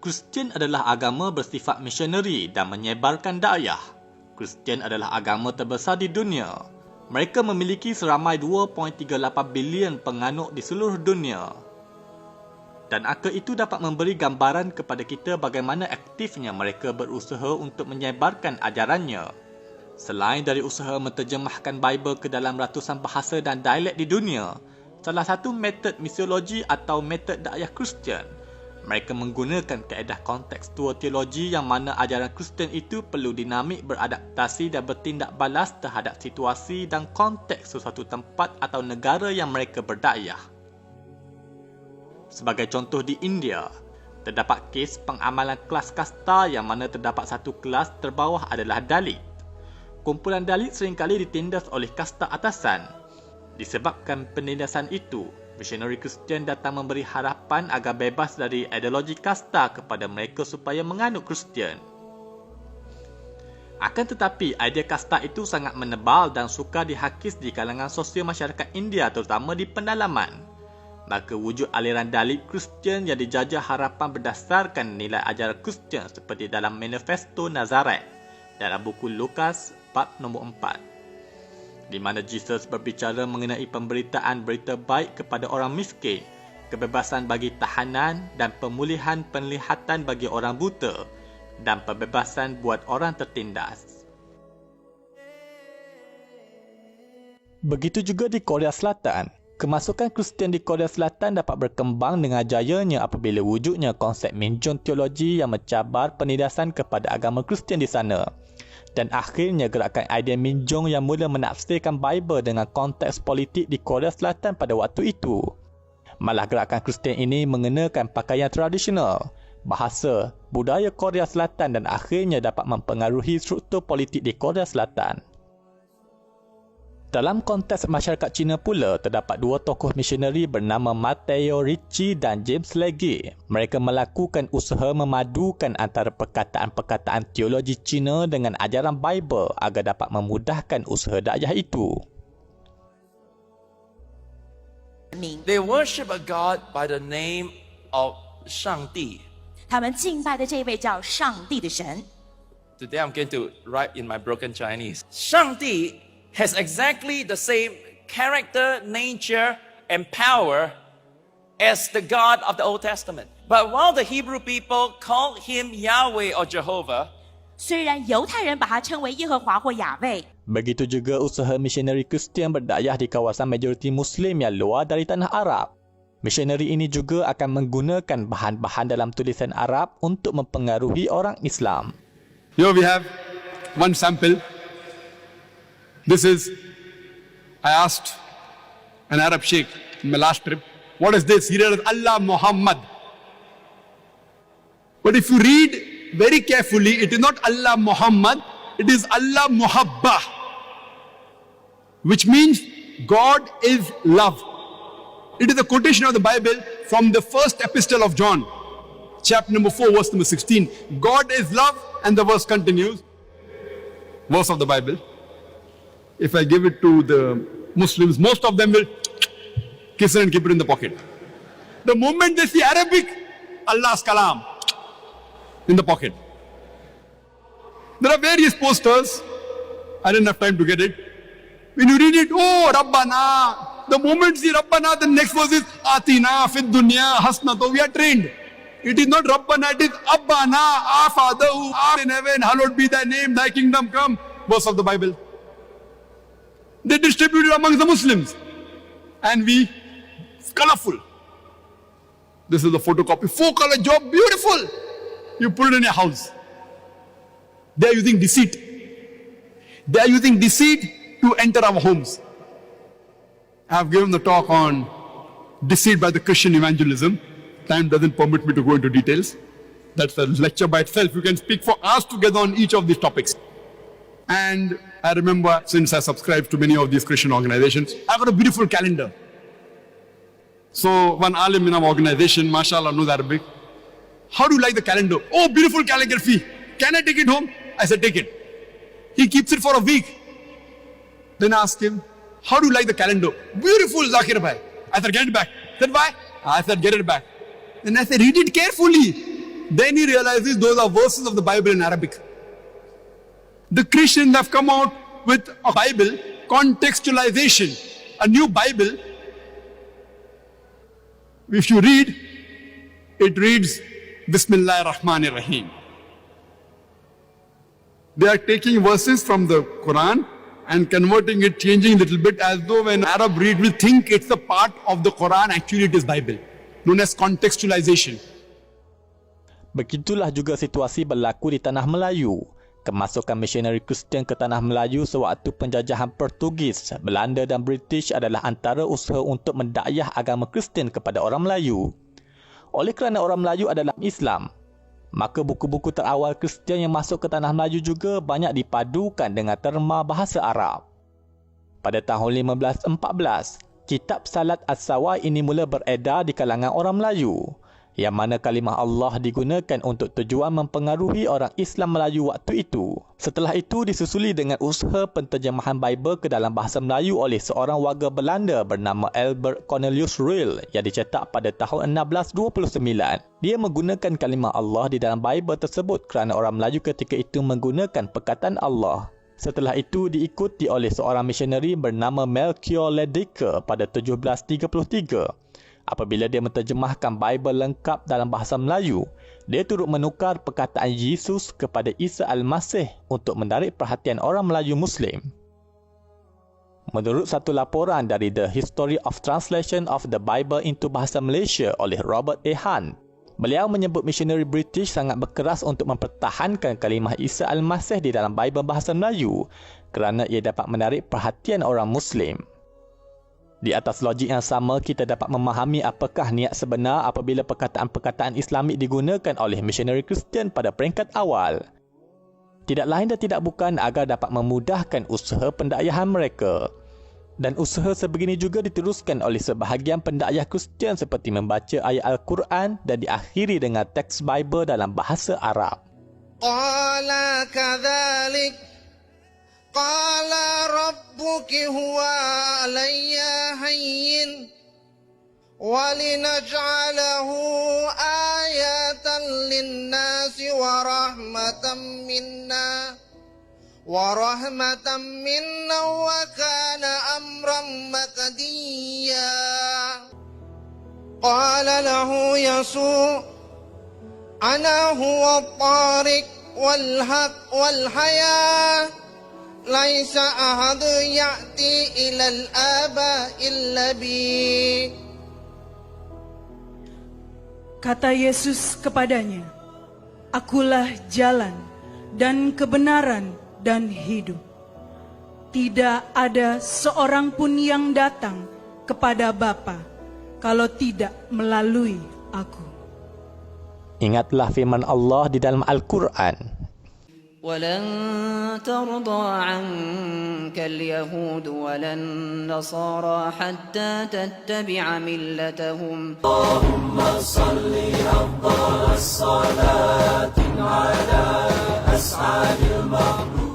Kristian adalah agama bersifat misioneri dan menyebarkan dakwah. Kristian adalah agama terbesar di dunia. Mereka memiliki seramai 2.38 bilion penganut di seluruh dunia. Dan angka itu dapat memberi gambaran kepada kita bagaimana aktifnya mereka berusaha untuk menyebarkan ajarannya. Selain dari usaha menterjemahkan Bible ke dalam ratusan bahasa dan dialek di dunia, salah satu metod misiologi atau metod dakwah Kristian, mereka menggunakan kaedah kontekstual teologi yang mana ajaran Kristian itu perlu dinamik, beradaptasi dan bertindak balas terhadap situasi dan konteks sesuatu tempat atau negara yang mereka berdakwah. Sebagai contoh di India, terdapat kes pengamalan kelas kasta yang mana terdapat satu kelas terbawah adalah Dalit. Kumpulan Dalit seringkali ditindas oleh kasta atasan. Disebabkan penindasan itu, misionari Kristian datang memberi harapan agar bebas dari ideologi kasta kepada mereka supaya menganut Kristian. Akan tetapi, idea kasta itu sangat menebal dan sukar dihakis di kalangan sosial masyarakat India terutama di pendalaman. Maka wujud aliran Dalit Kristian yang dijajah harapan berdasarkan nilai ajaran Kristian seperti dalam Manifesto Nazaret dalam buku Lukas bab nombor 4, di mana Jesus berbicara mengenai pemberitaan berita baik kepada orang miskin, kebebasan bagi tahanan dan pemulihan penglihatan bagi orang buta dan pembebasan buat orang tertindas. Begitu juga di Korea Selatan. Kemasukan Kristian di Korea Selatan dapat berkembang dengan jayanya apabila wujudnya konsep minjung teologi yang mencabar penindasan kepada agama Kristian di sana. Dan akhirnya gerakan idea minjung yang mula menafsirkan Bible dengan konteks politik di Korea Selatan pada waktu itu. Malah gerakan Kristian ini mengenakan pakaian tradisional, bahasa, budaya Korea Selatan dan akhirnya dapat mempengaruhi struktur politik di Korea Selatan. Dalam konteks masyarakat Cina pula, terdapat dua tokoh misioneri bernama Matteo Ricci dan James Legge. Mereka melakukan usaha memadukan antara perkataan-perkataan teologi Cina dengan ajaran Bible agar dapat memudahkan usaha dakwah itu. They worship a God by the name of 上帝。他们敬拜的这位叫上帝的神。 Today I'm going to write in my broken Chinese. 上帝 has exactly the same character, nature, and power as the God of the Old Testament. But while the Hebrew people called him Yahweh or Jehovah, 虽然犹太人把它称为耶和华或雅卫， Begitu juga usaha misioneri Kristian berdakwah di kawasan majoriti Muslim yang luar dari tanah Arab. Misioneri ini juga akan menggunakan bahan-bahan dalam tulisan Arab untuk mempengaruhi orang Islam. Here we have one sample. This is, I asked an Arab sheikh in my last trip, what is this? He read Allah Muhammad. But if you read very carefully, it is not Allah Muhammad, it is Allah Muhabba, which means God is love. It is a quotation of the Bible from the first epistle of John, chapter number 4, verse number 16. God is love, and the verse continues. Verse of the Bible. If I give it to the Muslims, most of them will kiss it and keep it in the pocket. The moment they see Arabic, Allah's kalam in the pocket. There are various posters. I didn't have time to get it. When you read it, oh, Rabbana. The moment you see Rabbana, the next verse is Atina, Fid Dunya, Hasna. So we are trained. It is not Rabbana, it is Abbana, our Father who art in heaven, hallowed be thy name, thy kingdom come. Verse of the Bible. They distributed amongst the Muslims. And we, colorful. This is the photocopy. 4-color job, beautiful. You put it in your house. They are using deceit. They are using deceit to enter our homes. I have given the talk on deceit by the Christian evangelism. Time doesn't permit me to go into details. That's a lecture by itself. You can speak for hours together on each of these topics. And I remember, since I subscribe to many of these Christian organizations, I got a beautiful calendar. So one alim in our organization, mashallah, knows Arabic. How do you like the calendar? Oh, beautiful calligraphy. Can I take it home? I said, take it. He keeps it for a week. Then I asked him, how do you like the calendar? Beautiful, Zakir bhai. I said, get it back. He said, why? I said, get it back. Then I said, read it carefully. then he realizes those are verses of the Bible in Arabic. The Christians have come out with a Bible contextualization, a new Bible. If you read, it reads Bismillahir Rahmanir Rahim. They are taking verses from the Quran and converting it, changing a little bit, as though when Arab read will think it's a part of the Quran, actually it is Bible, known as contextualization. Begitulah juga situasi berlaku di tanah Melayu. Kemasukan misionari Kristian ke tanah Melayu sewaktu penjajahan Portugis, Belanda dan British adalah antara usaha untuk mendakwah agama Kristian kepada orang Melayu. Oleh kerana orang Melayu adalah Islam, maka buku-buku terawal Kristian yang masuk ke tanah Melayu juga banyak dipadukan dengan terma bahasa Arab. Pada tahun 1514, kitab Salat As-Sawai ini mula beredar di kalangan orang Melayu, yang mana kalimah Allah digunakan untuk tujuan mempengaruhi orang Islam Melayu waktu itu. Setelah itu disusuli dengan usaha penterjemahan Bible ke dalam bahasa Melayu oleh seorang warga Belanda bernama Albert Cornelius Ryle yang dicetak pada tahun 1629. Dia menggunakan kalimah Allah di dalam Bible tersebut kerana orang Melayu ketika itu menggunakan perkataan Allah. Setelah itu diikuti oleh seorang misionari bernama Melchior Ledecker pada 1733. Apabila dia menterjemahkan Bible lengkap dalam bahasa Melayu, dia turut menukar perkataan Yesus kepada Isa Al-Masih untuk menarik perhatian orang Melayu Muslim. Menurut satu laporan dari The History of Translation of the Bible into Bahasa Malaysia oleh Robert A. Hunt, beliau menyebut misionari British sangat berkeras untuk mempertahankan kalimah Isa Al-Masih di dalam Bible bahasa Melayu kerana ia dapat menarik perhatian orang Muslim. Di atas logik yang sama, kita dapat memahami apakah niat sebenar apabila perkataan-perkataan Islamik digunakan oleh misionari Kristian pada peringkat awal. Tidak lain dan tidak bukan agar dapat memudahkan usaha pendakwahan mereka. Dan usaha sebegini juga diteruskan oleh sebahagian pendakwah Kristian seperti membaca ayat Al-Quran dan diakhiri dengan teks Bible dalam bahasa Arab. Qala kadzalik قال ربك هو علي هين ولنجعله آية للناس ورحمة منا وكان أمرا مقضيا قال له يسوع أنا هو الطارق والحق والحياة ليس أحد يأتي إلى الآباء إلا بي. Kata Yesus kepadanya, Akulah jalan dan kebenaran dan hidup. Tidak ada seorang pun yang datang kepada Bapa kalau tidak melalui aku. Ingatlah firman Allah di dalam Al-Quran. ولن ترضى عنك اليهود ولا النصارى حتى تتبع ملتهم. اللهم صل أفضل الصلاة على أسعد المخلوقين